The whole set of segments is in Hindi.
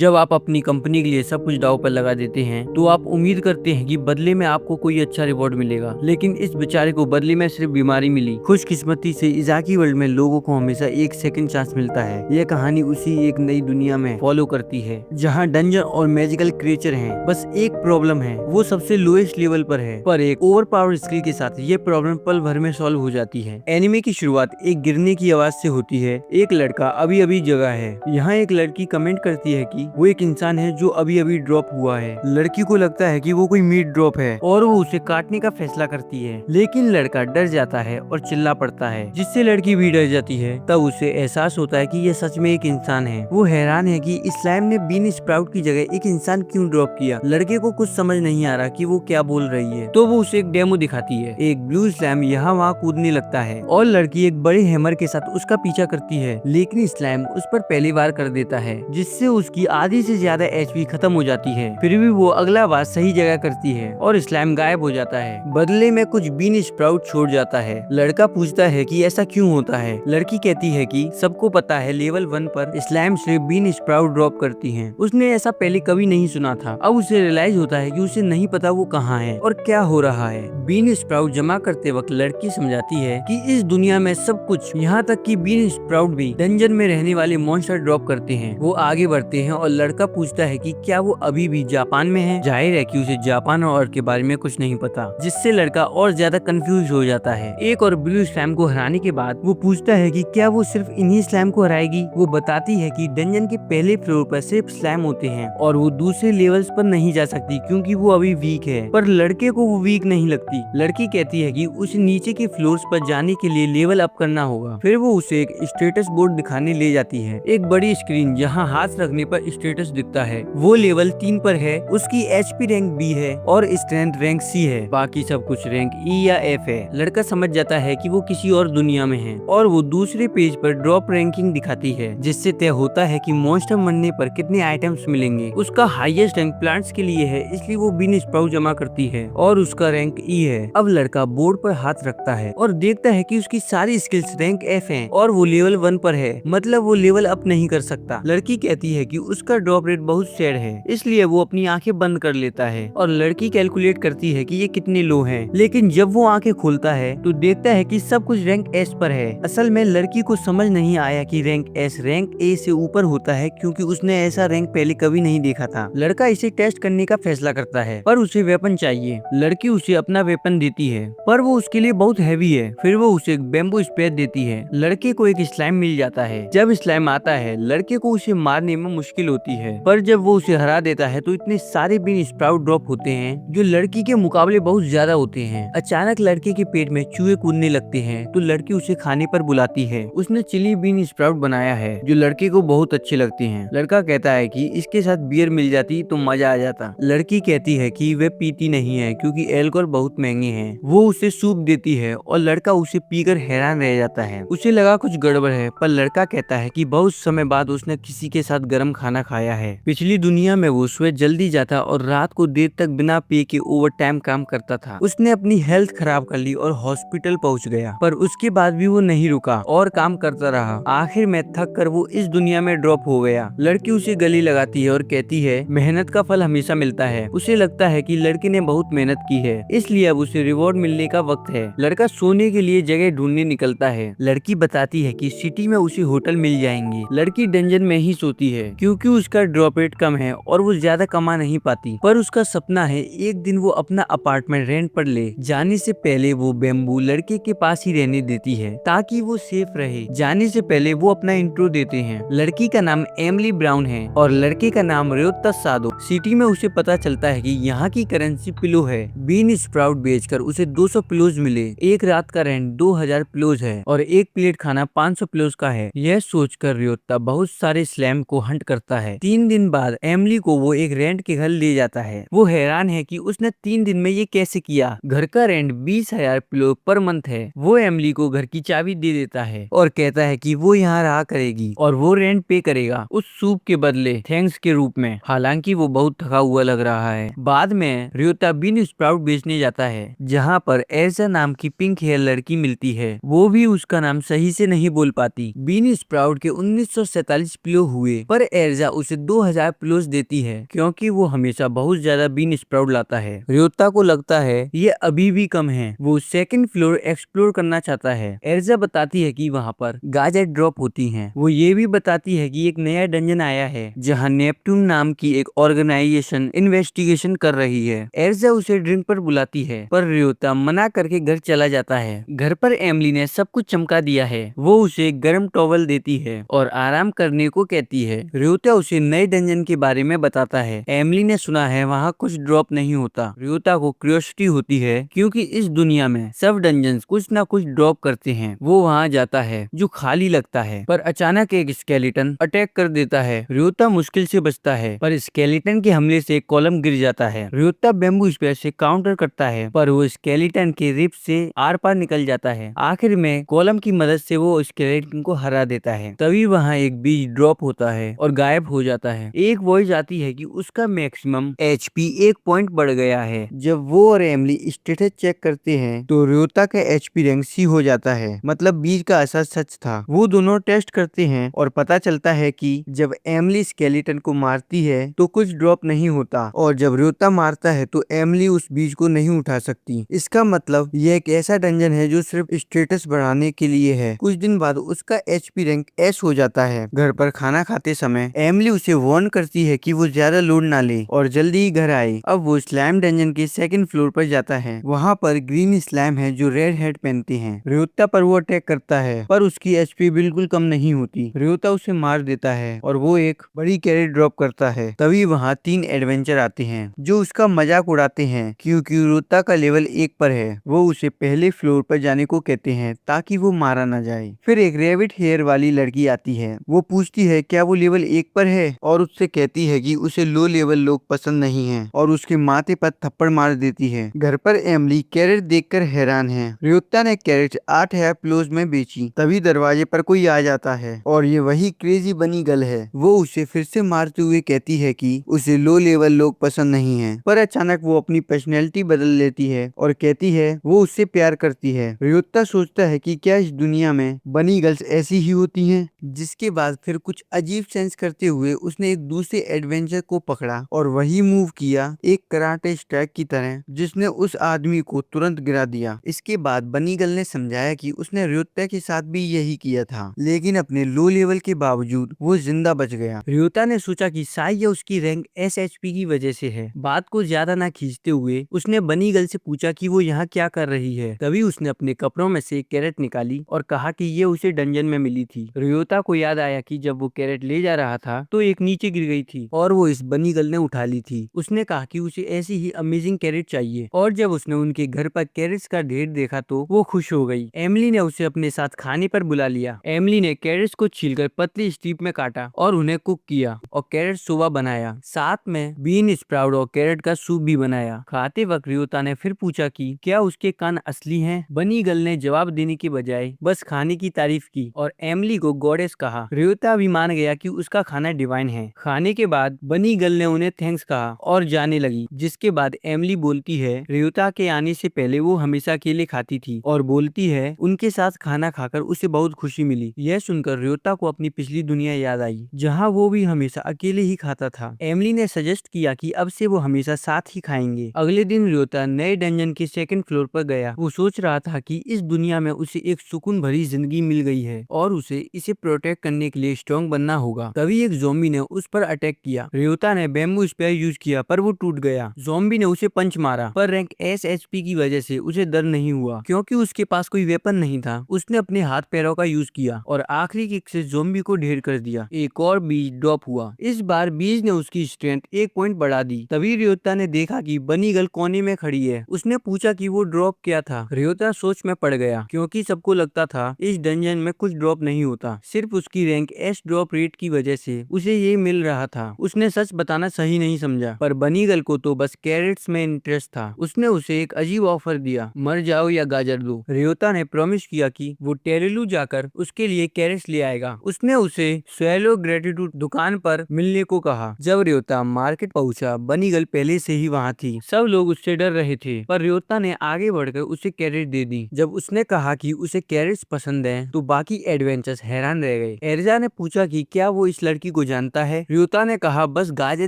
जब आप अपनी कंपनी के लिए सब कुछ दांव पर लगा देते हैं तो आप उम्मीद करते हैं कि बदले में आपको कोई अच्छा रिवॉर्ड मिलेगा, लेकिन इस बेचारे को बदले में सिर्फ बीमारी मिली। खुशकिस्मती से इजाकी वर्ल्ड में लोगों को हमेशा एक सेकंड चांस मिलता है। यह कहानी उसी एक नई दुनिया में फॉलो करती है जहां डंजन और मैजिकल क्रिएचर हैं। बस एक प्रॉब्लम है, वो सबसे लोएस्ट लेवल पर है, पर एक ओवर पावर स्किल के साथ ये प्रॉब्लम पल भर में सॉल्व हो जाती है। एनिमे की शुरुआत एक गिरने की आवाज से होती है। एक लड़का अभी अभी जगा है। यहाँ एक लड़की कमेंट करती है कि वो एक इंसान है जो अभी अभी ड्रॉप हुआ है। लड़की को लगता है कि वो कोई मीट ड्रॉप है और वो उसे काटने का फैसला करती है, लेकिन लड़का डर जाता है और चिल्ला पड़ता है, जिससे लड़की भी डर जाती है। तब उसे एहसास होता है कि ये सच में एक इंसान है। वो हैरान है कि स्लाइम ने बीन स्प्राउट की जगह एक इंसान क्यों ड्रॉप किया। लड़के को कुछ समझ नहीं आ रहा कि वो क्या बोल रही है, तो वो उसे एक डेमो दिखाती है। एक ब्लू स्लाइम यहाँ वहाँ कूदने लगता है और लड़की एक बड़े हैमर के साथ उसका पीछा करती है, लेकिन स्लाइम उस पर पहली बार कर देता है, जिससे उसकी आधी से ज्यादा एचपी खत्म हो जाती है। फिर भी वो अगला बार सही जगह करती है और स्लाइम गायब हो जाता है। बदले में कुछ बीन स्प्राउट छोड़ जाता है। लड़का पूछता है कि ऐसा क्यों होता है। लड़की कहती है कि सबको पता है लेवल 1 पर स्लाइम से बीन स्प्राउट ड्रॉप करती हैं। उसने ऐसा पहले कभी नहीं सुना था। अब उसे रियलाइज होता है कि उसे नहीं पता वो कहाँ है और क्या हो रहा है। बीन स्प्राउट जमा करते वक्त लड़की समझाती है कि इस दुनिया में सब कुछ, यहाँ तक कि बीन स्प्राउट भी डंजन में रहने वाले मॉन्स्टर ड्रॉप करते हैं। वो आगे बढ़ते हैं और लड़का पूछता है कि क्या वो अभी भी जापान में है। जाहिर है कि उसे जापान और अर्थ के बारे में कुछ नहीं पता, जिससे लड़का और ज्यादा कंफ्यूज हो जाता है। एक और ब्लू स्लैम को हराने के बाद वो पूछता है कि क्या वो सिर्फ इन्हीं स्लैम को हराएगी। वो बताती है कि डंजन के पहले फ्लोर पर सिर्फ स्लैम होते हैं और वो दूसरे लेवल्स पर नहीं जा सकती क्योंकि वो अभी वीक है। पर लड़के को वो वीक नहीं लगती। लड़की कहती है कि उसे नीचे के फ्लोर्स पर जाने के लिए लेवल अप करना होगा। फिर वो उसे एक स्टेटस बोर्ड दिखाने ले जाती है। एक बड़ी स्क्रीन जहाँ हाथ रखने पर स्टेटस दिखता है। वो लेवल 3 पर है। उसकी एचपी रैंक बी है और स्ट्रेंथ रैंक सी है। बाकी सब कुछ रैंक ई या एफ है। लड़का समझ जाता है कि वो किसी और दुनिया में है और वो दूसरे पेज पर ड्रॉप रैंकिंग दिखाती है, जिससे तय होता है कि मॉन्स्टर मरने पर कितने आइटम्स मिलेंगे। उसका हाईएस्ट रैंक प्लांट्स के लिए है, इसलिए वो बीन स्प्राउट जमा करती है और उसका रैंक ई है। अब लड़का बोर्ड पर हाथ रखता है और देखता है कि उसकी सारी स्किल्स रैंक एफ हैं और वो लेवल 1 पर है, मतलब वो लेवल अप नहीं कर सकता। लड़की कहती है कि उसका ड्रॉप रेट बहुत सैड है, इसलिए वो अपनी आंखें बंद कर लेता है और लड़की कैलकुलेट करती है कि ये कितने लो हैं। लेकिन जब वो आंखें खोलता है तो देखता है कि सब कुछ रैंक एस पर है। असल में लड़की को समझ नहीं आया कि रैंक एस रैंक ए से ऊपर होता है, क्योंकि उसने ऐसा रैंक पहले कभी नहीं देखा था। लड़का इसे टेस्ट करने का फैसला करता है, पर उसे वेपन चाहिए। लड़की उसे अपना वेपन देती है, पर वो उसके लिए बहुत हैवी है। फिर वो उसे एक बैम्बू स्पेयर देती है। लड़के को एक स्लाइम मिल जाता है। जब स्लाइम आता है, लड़के को उसे मारने में मुश्किल होती है, पर जब वो उसे हरा देता है तो इतने सारे बीन स्प्राउट ड्रॉप होते हैं जो लड़की के मुकाबले बहुत ज्यादा होते हैं। अचानक लड़के के पेट में चूहे कूदने लगते हैं तो लड़की उसे खाने पर बुलाती है। उसने चिली बीन स्प्राउट बनाया है जो लड़के को बहुत अच्छे लगते हैं। लड़का कहता है कि इसके साथ बियर मिल जाती तो मजा आ जाता। लड़की कहती है कि वे पीती नहीं है क्योंकि एल्कोहल बहुत महंगे हैं। वो उसे सूप देती है और लड़का उसे पीकर हैरान रह जाता है। उसे लगा कुछ गड़बड़ है, पर लड़का कहता है कि बहुत समय बाद उसने किसी के साथ गर्म खाना खाया है। पिछली दुनिया में वो सुबह जल्दी जाता और रात को देर तक बिना पे के ओवर टाइम काम करता था। उसने अपनी हेल्थ खराब कर ली और हॉस्पिटल पहुंच गया, पर उसके बाद भी वो नहीं रुका और काम करता रहा। आखिर में थक कर वो इस दुनिया में ड्रॉप हो गया। लड़की उसे गले लगाती है और कहती है मेहनत का फल हमेशा मिलता है। उसे लगता है कि लड़के ने बहुत मेहनत की है, इसलिए अब उसे रिवॉर्ड मिलने का वक्त है। लड़का सोने के लिए जगह ढूंढने निकलता है। लड़की बताती है कि सिटी में उसे होटल मिल जाएंगे। लड़की डंजन में ही सोती है क्योंकि उसका ड्रॉप रेट कम है और वो ज्यादा कमा नहीं पाती, पर उसका सपना है एक दिन वो अपना अपार्टमेंट रेंट पर ले। जाने से पहले वो बैम्बू लड़के के पास ही रहने देती है ताकि वो सेफ रहे। जाने से पहले वो अपना इंट्रो देते हैं। लड़की का नाम एमिली ब्राउन है और लड़के का नाम रियोता सादो। सिटी में उसे पता चलता है कि यहाँ की करेंसी पिलो है। बीन स्प्राउट बेचकर उसे 200 पिलोज मिले। एक रात का रेंट 2000 पिलोज है और एक प्लेट खाना 500 पिलोज का है। यह सोचकर रियोता बहुत सारे स्लैम को हंट करता है। 3 दिन बाद एमिली को वो एक रेंट के घर ले जाता है। वो हैरान है कि उसने 3 दिन में ये कैसे किया। घर का रेंट 20,000 पिलो पर मंथ है। वो एमिली को घर की चाबी दे देता है और कहता है कि वो यहाँ रहा करेगी और वो रेंट पे करेगा उस सूप के बदले थैंक्स के रूप में। हालांकि वो बहुत थका हुआ लग रहा है। बाद में रियोता बीन स्प्राउट बेचने जाता है, जहाँ पर एल्सा नाम की पिंक हेयर लड़की मिलती है। वो भी उसका नाम सही से नहीं बोल पाती। बीन स्प्राउट के 1947 पिलो हुए, पर एल्सा एर्जा उसे 2000 प्लस देती है क्योंकि वो हमेशा बहुत ज्यादा बीन स्प्राउट लाता है। रियोता को लगता है ये अभी भी कम है, वो सेकंड फ्लोर एक्सप्लोर करना चाहता है। एर्जा बताती है कि वहाँ पर गाजर ड्रॉप होती हैं। वो ये भी बताती है कि एक नया डंजन आया है जहाँ नेपट्टून नाम की एक ऑर्गेनाइजेशन इन्वेस्टिगेशन कर रही है। एर्जा उसे ड्रिंक पर बुलाती है पर रियोता मना करके घर चला जाता है। घर पर एमली ने सब कुछ चमका दिया है। वो उसे गर्म टॉवल देती है और आराम करने को कहती है। रियोता उसे नए डंजन के बारे में बताता है। एमली ने सुना है वहाँ कुछ ड्रॉप नहीं होता। रियोता को क्यूरियोसिटी होती है क्योंकि इस दुनिया में सब डंजन कुछ ना कुछ ड्रॉप करते हैं। वो वहाँ जाता है जो खाली लगता है, पर अचानक एक स्केलेटन अटैक कर देता है। रियोता मुश्किल से बचता है पर स्केलेटन के हमले से कॉलम गिर जाता है। रियोता बैम्बू स्पेयर से काउंटर करता है पर वो स्केलेटन के रिप से आर पार निकल जाता है। आखिर में कॉलम की मदद से वो स्केलेटन को हरा देता है। तभी वहाँ एक बीज ड्रॉप होता है और गायब हो जाता है। एक वॉइस आती है कि उसका मैक्सिमम एचपी 1 पॉइंट बढ़ गया है। जब वो और एमली स्टेटस चेक करते हैं तो रियोता का एचपी रैंक सी हो जाता है, मतलब बीज का असर सच था। वो दोनों टेस्ट करते हैं और पता चलता है कि जब एमली स्केलेटन को मारती है तो कुछ ड्रॉप नहीं होता और जब रियोता मारता है तो एमली उस बीज को नहीं उठा सकती। इसका मतलब यह एक ऐसा डंजन है जो सिर्फ स्टेटस बढ़ाने के लिए है। कुछ दिन बाद उसका एचपी रैंक एस हो जाता है। घर पर खाना खाते समय एमली उसे वार्न करती है कि वो ज्यादा लोड ना ले और जल्दी ही घर आए। अब वो स्लाइम डंजन के सेकंड फ्लोर पर जाता है। वहाँ पर ग्रीन स्लाइम है जो रेड हेड पहनते हैं। रियोता पर वो अटैक करता है पर उसकी एचपी बिल्कुल कम नहीं होती। रियोता उसे मार देता है और वो एक बड़ी कैरेट ड्रॉप करता है। तभी वहाँ 3 एडवेंचर आते हैं जो उसका मजाक उड़ाते हैं क्योंकि रियोता का लेवल 1 पर है। वो उसे पहले फ्लोर पर जाने को कहते हैं ताकि वो मारा ना जाए। फिर एक रेबिट हेयर वाली लड़की आती है। वो पूछती है क्या वो लेवल 1 पर है और उससे कहती है कि उसे लो लेवल लोग पसंद नहीं है और उसके माथे पर थप्पड़ मार देती है। घर पर एमली कैरेट देखकर हैरान है। रियोता ने कैरेट 8 प्लोज में बेची। तभी दरवाजे पर कोई आ जाता है और ये वही क्रेजी बनी गर्ल है। वो उसे फिर से मारते हुए कहती है कि उसे लो लेवल लोग पसंद नहीं है, पर अचानक वो अपनी पर्सनैलिटी बदल लेती है और कहती है वो उससे प्यार करती है। रियोता सोचता है कि क्या इस दुनिया में बनी गर्ल्स ऐसी ही होती हैं। जिसके बाद फिर कुछ अजीब सेंस करते हुए उसने एक दूसरे एडवेंचर को पकड़ा और वही मूव किया एक कराटे स्ट्राइक की तरह, जिसने उस आदमी को तुरंत गिरा दिया। इसके बाद बनी गर्ल ने समझाया कि उसने रियोता के साथ भी यही किया था, लेकिन अपने लो लेवल के बावजूद वो जिंदा बच गया। रियोता ने सोचा कि शायद यह उसकी रैंक एसएचपी की वजह से है। बात को ज्यादा ना खींचते हुए उसने बनी गर्ल से पूछा कि वो यहाँ क्या कर रही है। तभी उसने अपने कपड़ों में से एक कैरेट निकाली और कहा कि ये उसे डंजन में मिली थी। रियोता को याद आया कि जब वो कैरेट ले जा रहा था तो एक नीचे गिर गई थी और वो इस बनी गर्ल ने उठा ली थी। उसने कहा कि उसे ऐसी ही अमेजिंग कैरेट चाहिए और जब उसने उनके घर पर कैरेट्स का ढेर देखा तो वो खुश हो गई। एमली ने उसे अपने साथ खाने पर बुला लिया। एमली ने कैरेट्स को छीलकर पतली स्ट्रिप में काटा और उन्हें कुक किया और कैरेट सोबा बनाया। साथ में बीन स्प्राउट और कैरेट का सूप भी बनाया। खाते वक्त रियोता ने फिर पूछा कि क्या उसके कान असली हैं? बनी गर्ल ने जवाब देने के बजाय बस खाने की तारीफ की और एमली को गॉडेस कहा। रियोता भी मान गया कि उसका खाना डिवाइन है। खाने के बाद बनी गर्ल ने उन्हें थैंक्स कहा और जाने लगी। जिसके बाद एमली बोलती है रियोता के आने से पहले वो हमेशा अकेले खाती थी और बोलती है उनके साथ खाना खाकर उसे बहुत खुशी मिली। यह सुनकर रियोता को अपनी पिछली दुनिया याद आई जहाँ वो भी हमेशा अकेले ही खाता था। एमली ने सजेस्ट किया कि अब से वो हमेशा साथ ही खाएंगे। अगले दिन रियोता नए डंजन के सेकंड फ्लोर पर गया। वो सोच रहा था कि इस दुनिया में उसे एक सुकून भरी जिंदगी मिल गई है और उसे इसे प्रोटेक्ट करने के लिए स्ट्रॉन्ग बनना होगा। तभी एक ज़ॉम्बी ने उस पर अटैक किया। रियोता ने बैम्बू स्पेयर यूज किया पर वो टूट गया। ज़ॉम्बी ने उसे पंच मारा पर रैंक एसएचपी की वजह से उसे दर्द नहीं हुआ क्योंकि उसके पास कोई वेपन नहीं था। उसने अपने हाथ पैरों का यूज किया और आखिरी किक से ज़ॉम्बी को ढेर कर दिया। एक और बीज ड्रॉप हुआ। इस बार बीज ने उसकी स्ट्रेंथ 1 पॉइंट बढ़ा दी। तभी रियोता ने देखा कि बनी गर्ल कोने में खड़ी है। उसने पूछा कि वो ड्रॉप क्या था। रियोता सोच में पड़ गया क्योंकि सबको लगता था इस डंजन में कुछ ड्रॉप नहीं होता, सिर्फ उसकी रैंक एस ड्रॉप रेट की वजह से उसे ये मिल रहा था। उसने सच बताना सही नहीं समझा पर बनी गर्ल को तो बस कैरेट्स में इंटरेस्ट था। उसने उसे एक अजीब ऑफर दिया, मर जाओ या गाजर दो। रियोता ने प्रॉमिस किया कि वो टेरेलू जाकर उसके लिए कैरेट्स ले आएगा। उसने उसे स्वेलो ग्रेटिट्यूड दुकान पर मिलने को कहा। जब रियोता मार्केट पहुंचा बनी गर्ल पहले से ही वहाँ थी। सब लोग उससे डर रहे थे पर रियोता ने आगे बढ़कर उसे कैरेट दे दी। जब उसने कहा कि उसे कैरेट्स पसंद है तो बाकी एडवेंचर्स हैरान रह गए। एर्जा ने पूछा कि क्या वो इस लड़की को जानता है? रियोता ने कहा बस गाजर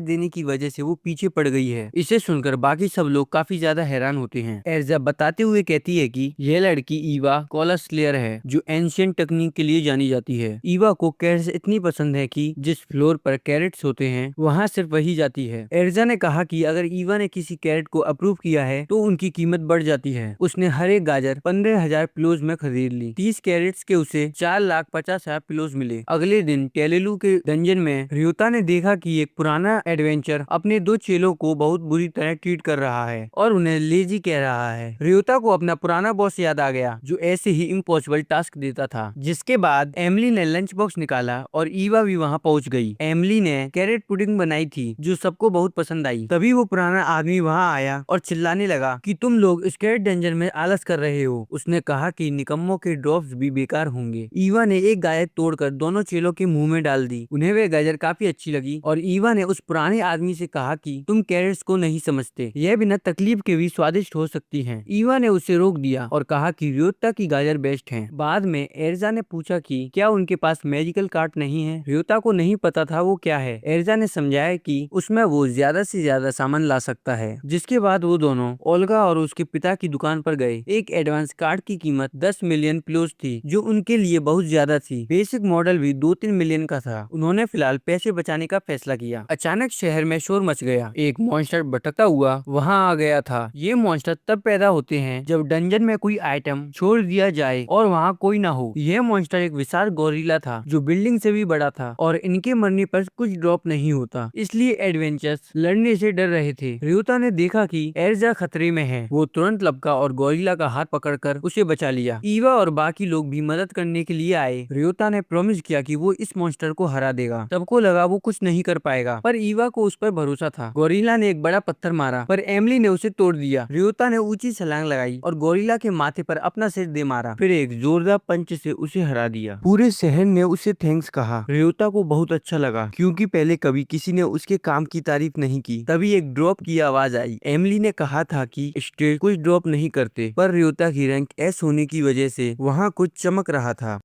देने की वजह से वो पीछे पड़ गई है। इसे सुनकर बाकी सब लोग काफी ज्यादा हैरान होते हैं। एर्जा बताते हुए कहती है कि यह लड़की ईवा कॉलर स्लेयर है जो एंशियंट टेक्निक के लिए जानी जाती है। ईवा को कैरेट्स इतनी पसंद है कि जिस फ्लोर पर कैरेट्स होते हैं वहाँ सिर्फ वही जाती है। एर्जा ने कहा कि अगर ईवा ने किसी कैरेट को अप्रूव किया है तो उनकी कीमत बढ़ जाती है। उसने हर एक गाजर 15,000 पिलोज में खरीद ली। 30 कैरेट्स के उसे 4,50,000 पिलोज मिले। अगले दिन टेलेलू के डंजन में रियोता ने देखा कि एक पुराना एडवेंचर अपने दो चेलों को बहुत बुरी तरह ट्रीट कर रहा है और उन्हें लेजी कह रहा है। रियोता को अपना पुराना बॉस याद आ गया जो ऐसे ही इम्पॉसिबल टास्क देता था। जिसके बाद एमिली ने लंच बॉक्स निकाला और ईवा भी वहाँ पहुँच गई। एमिली ने कैरेट पुडिंग बनाई थी जो सबको बहुत पसंद आई। तभी वो पुराना आदमी वहाँ आया और चिल्लाने लगा कि तुम लोग स्केलेट डंजन में आलस कर रहे हो। उसने कहा कि निकम्मों के ड्रॉप्स भी बेकार होंगे। ईवा ने एक गाजर तोड़कर दोनों चेलों के मुंह में डाल दी। उन्हें वे गाजर काफी अच्छी लगी और ईवा ने उस पुराने आदमी से कहा कि तुम कैरेट्स को नहीं समझते, यह बिना तकलीफ के भी स्वादिष्ट हो सकती हैं। ईवा ने उसे रोक दिया और कहा कि रियोता की गाजर बेस्ट हैं। बाद में एर्जा ने पूछा कि क्या उनके पास मैजिकल कार्ट नहीं है। रियोता को नहीं पता था वो क्या है। एर्जा ने समझाया कि उसमें वो ज्यादा से ज्यादा सामान ला सकता है। जिसके बाद वो दोनों ओल्गा और उसके पिता की दुकान पर गए। एक एडवांस कार्ड की कीमत 10 मिलियन पिलोज थी जो उनके लिए बहुत ज्यादा थी। बेसिक मॉडल भी 2-3 मिलियन का था। उन्होंने फिलहाल पैसे बचाने का फैसला किया। अचानक शहर में शोर मच गया। एक मॉन्स्टर भटकता हुआ वहाँ आ गया था। ये मॉन्स्टर तब पैदा होते हैं जब डंजन में कोई आइटम छोड़ दिया जाए और वहाँ कोई ना हो। यह मॉन्स्टर एक विशाल गोरिल्ला था जो बिल्डिंग से भी बड़ा था और इनके मरने पर कुछ ड्रॉप नहीं होता, इसलिए एडवेंचर्स लड़ने से डर रहे थे। रियोता ने देखा कि एर्जा खतरे में है। वो तुरंत लपका और गोरिल्ला का हाथ पकड़कर उसे बचा लिया। ईवा और बाकी लोग भी मदद करने के लिए आए। रियोता ने प्रॉमिस किया कि वो इस मॉन्स्टर को हरा देगा। सबको लगा वो कुछ नहीं कर पाएगा पर ईवा को उस पर भरोसा था। गोरिल्ला ने एक बड़ा पत्थर मारा पर एमिली ने उसे तोड़ दिया। रियोता ने ऊंची छलांग लगाई और गोरिल्ला के माथे पर अपना सिर दे मारा, फिर एक जोरदार पंच से उसे हरा दिया। पूरे शहर ने उसे थैंक्स कहा। रियोता को बहुत अच्छा लगा क्योंकि पहले कभी किसी ने उसके काम की तारीफ नहीं की। तभी एक ड्रॉप की आवाज आई। एमिली ने कहा था कि स्टेज कुछ ड्रॉप नहीं करते पर रियोता की रैंक एस होने की वजह से वहाँ कुछ चमक रहा था।